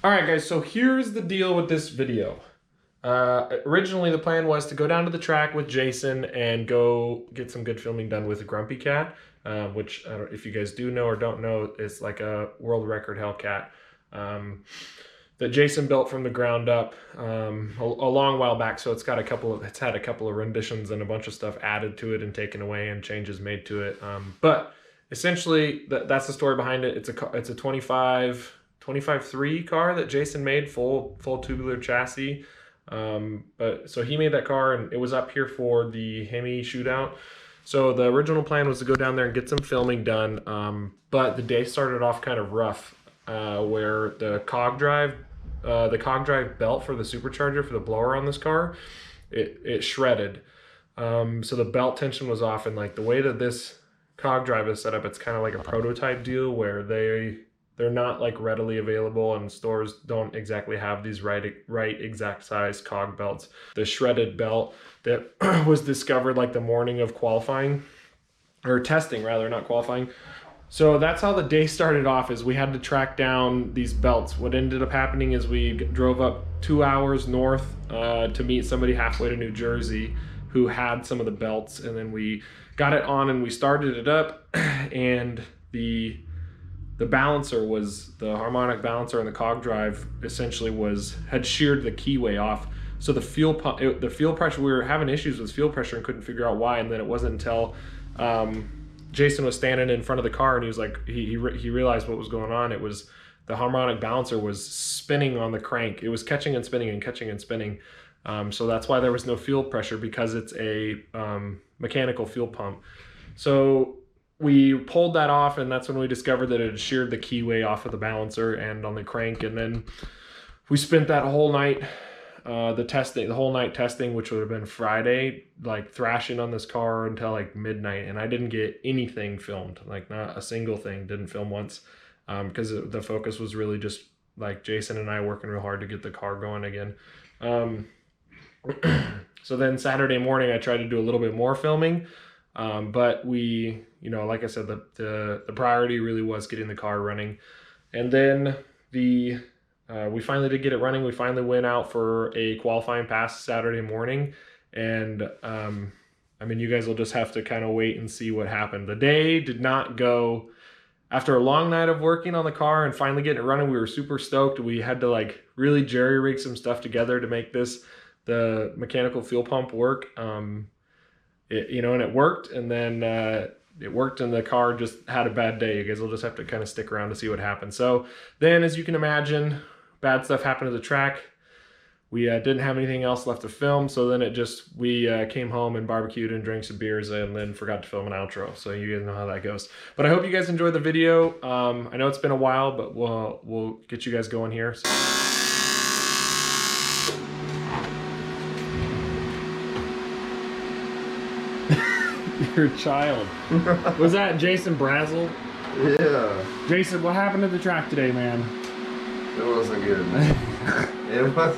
All right, guys, so here's the deal with this video. Originally, the plan was to go down to the track with Jason and go get some good filming done with a Grumpy Cat, which, if you guys do know or don't know, is like a world record Hellcat that Jason built from the ground up a long while back. So it's had a couple of renditions and a bunch of stuff added to it and taken away and changes made to it. But essentially, that's the story behind it. It's a 25.3 car that Jason made, full tubular chassis. But so he made that car, and it was up here for the Hemi shootout. So the original plan was to go down there and get some filming done. But the day started off kind of rough, where the cog drive belt for the supercharger for the blower on this car, it shredded. So the belt tension was off, and like the way that this cog drive is set up, it's kind of like a prototype deal where they're not like readily available, and stores don't exactly have these right exact size cog belts. The shredded belt that was discovered like the morning of qualifying, or testing rather, not qualifying. So that's how the day started off, is we had to track down these belts. What ended up happening is we drove up 2 hours north to meet somebody halfway to New Jersey who had some of the belts, and then we got it on and we started it up, and the balancer was, the harmonic balancer and the cog drive essentially had sheared the keyway off. So the fuel pressure, we were having issues with fuel pressure and couldn't figure out why. And then it wasn't until Jason was standing in front of the car, and he was like, he realized what was going on. It was the harmonic balancer was spinning on the crank. It was catching and spinning and catching and spinning. So that's why there was no fuel pressure, because it's a mechanical fuel pump. So we pulled that off, and that's when we discovered that it had sheared the keyway off of the balancer and on the crank. And then we spent that whole night, the whole night testing, which would have been Friday, like thrashing on this car until like midnight. And I didn't get anything filmed, like not a single thing, didn't film once, because the focus was really just like Jason and I working real hard to get the car going again. So then Saturday morning, I tried to do a little bit more filming. But we, like I said, the priority really was getting the car running. And then we finally did get it running. We finally went out for a qualifying pass Saturday morning. And, I mean, you guys will just have to kind of wait and see what happened. The day did not go. After a long night of working on the car and finally getting it running, we were super stoked. We had to like really jerry rig some stuff together to make the mechanical fuel pump work. And it worked, and then it worked, and the car just had a bad day. You guys will just have to kind of stick around to see what happened. So then, as you can imagine, bad stuff happened to the track. We didn't have anything else left to film, so then we came home and barbecued and drank some beers, and then forgot to film an outro. So you guys know how that goes. But I hope you guys enjoyed the video. I know it's been a while, but we'll get you guys going here. Your child. Was that Jason Brazzel? Yeah. Jason, what happened to the track today, man? It wasn't good. It was.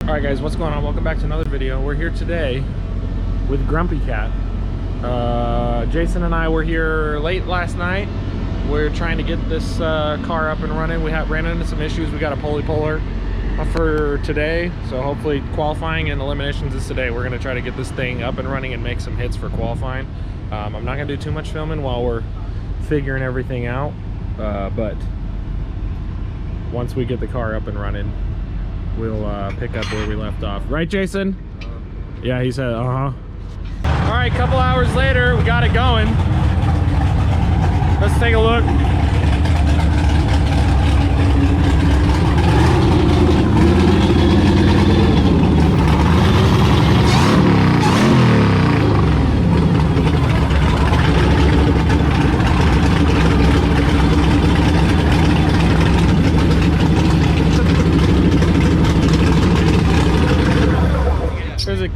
Alright guys, what's going on? Welcome back to another video. We're here today with Grumpy Cat. Jason and I were here late last night. We're trying to get this car up and running. We ran into some issues. We got a pulley puller for today, so hopefully qualifying and eliminations is today. We're going to try to get this thing up and running and make some hits for qualifying. I'm not going to do too much filming while we're figuring everything out, but once we get the car up and running, we'll pick up where we left off. Right, Jason? Yeah, he said, uh-huh. All right, couple hours later, we got it going. Let's take a look.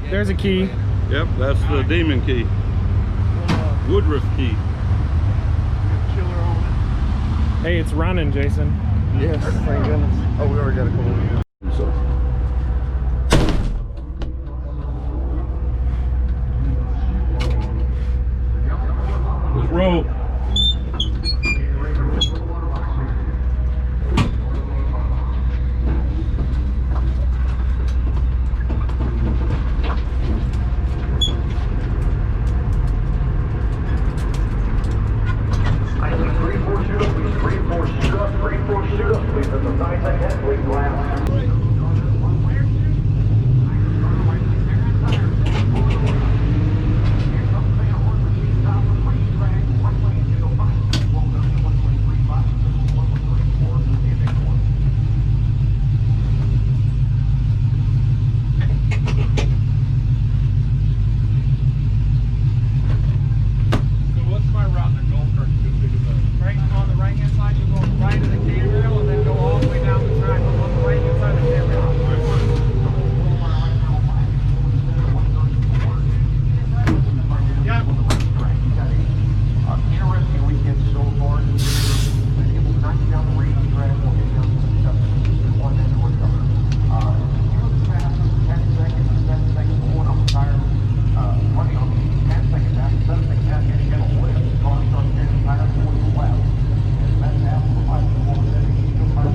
There's a key. Yep, that's the demon key. Woodruff key. Hey, it's running, Jason. Yes, thank goodness. Oh, we already got a couple. So. Let's roll.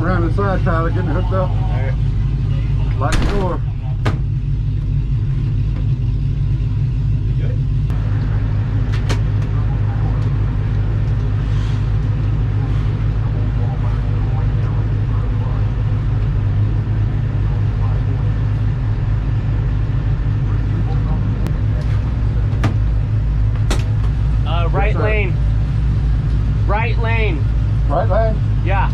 Around the side, Tyler, getting hooked up. Alright. Lock the door. Good. Right lane. Right lane. Right lane? Yeah.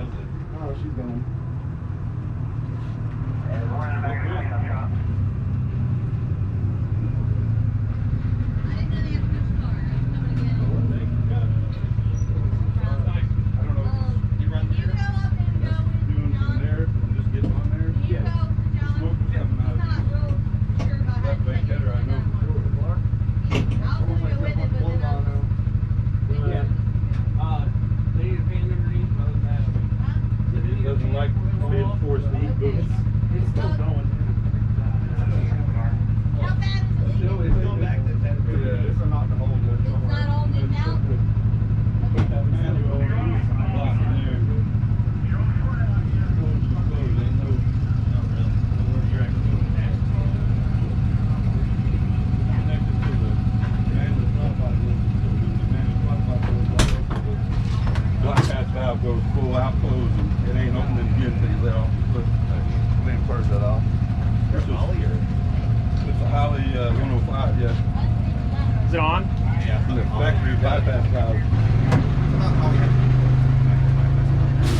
Oh, she's gone. Doesn't like being forced to eat boots. It's still going. How bad is it? Still, it's going back to 10. Yeah, it's not the whole good. It's not all nipped out? Put that manual block in there. Close, ain't no. Connected to the manual front body. The manual front body goes right over the black hatch valve goes full out close and it ain't opening again until you let off the foot. Clean part that off. It's a Holly or? It's a Holly 105, yeah. Is it on? Yeah. The factory bypass valve.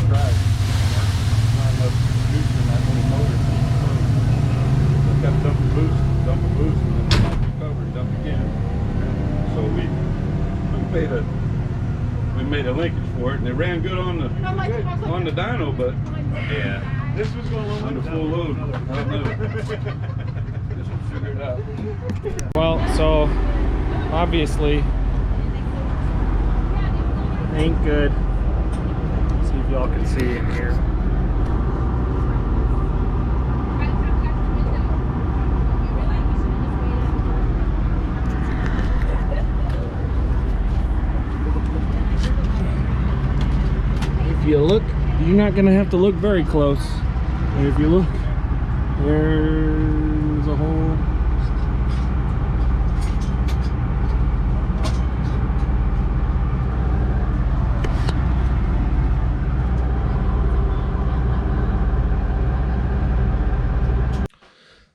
Right. Not enough juice in that little motor. So it kept dumping boost, and then it recover and dump again. So we made a linkage for it, and it ran good on the dyno, but yeah, This was going on under full load. I don't know. Just to figure it out. Well, so obviously ain't good. See if y'all can see in here. If you look, you're not gonna have to look very close. And if you look, there's a hole.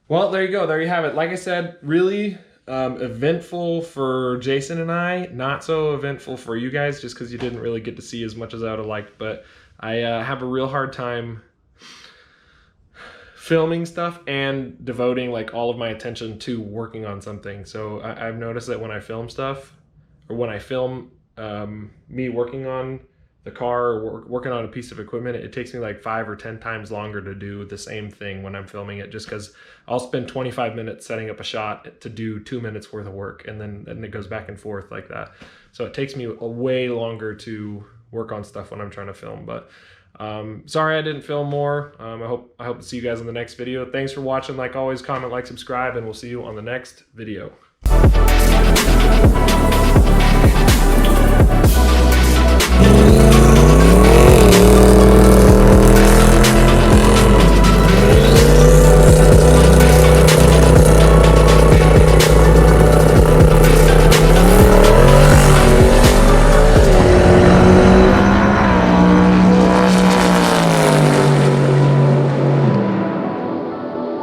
Well, there you go. There you have it. Like I said, really eventful for Jason and I. Not so eventful for you guys, just because you didn't really get to see as much as I would have liked. But I have a real hard time filming stuff and devoting like all of my attention to working on something. So I've noticed that when I film stuff, or when I film me working on the car or working on a piece of equipment, it takes me like 5 or 10 times longer to do the same thing when I'm filming it, just because I'll spend 25 minutes setting up a shot to do 2 minutes worth of work, and then it goes back and forth like that. So it takes me a way longer to work on stuff when I'm trying to film. But sorry I didn't film more. I hope to see you guys in the next video. Thanks for watching. Like always, comment, like, subscribe, and we'll see you on the next video.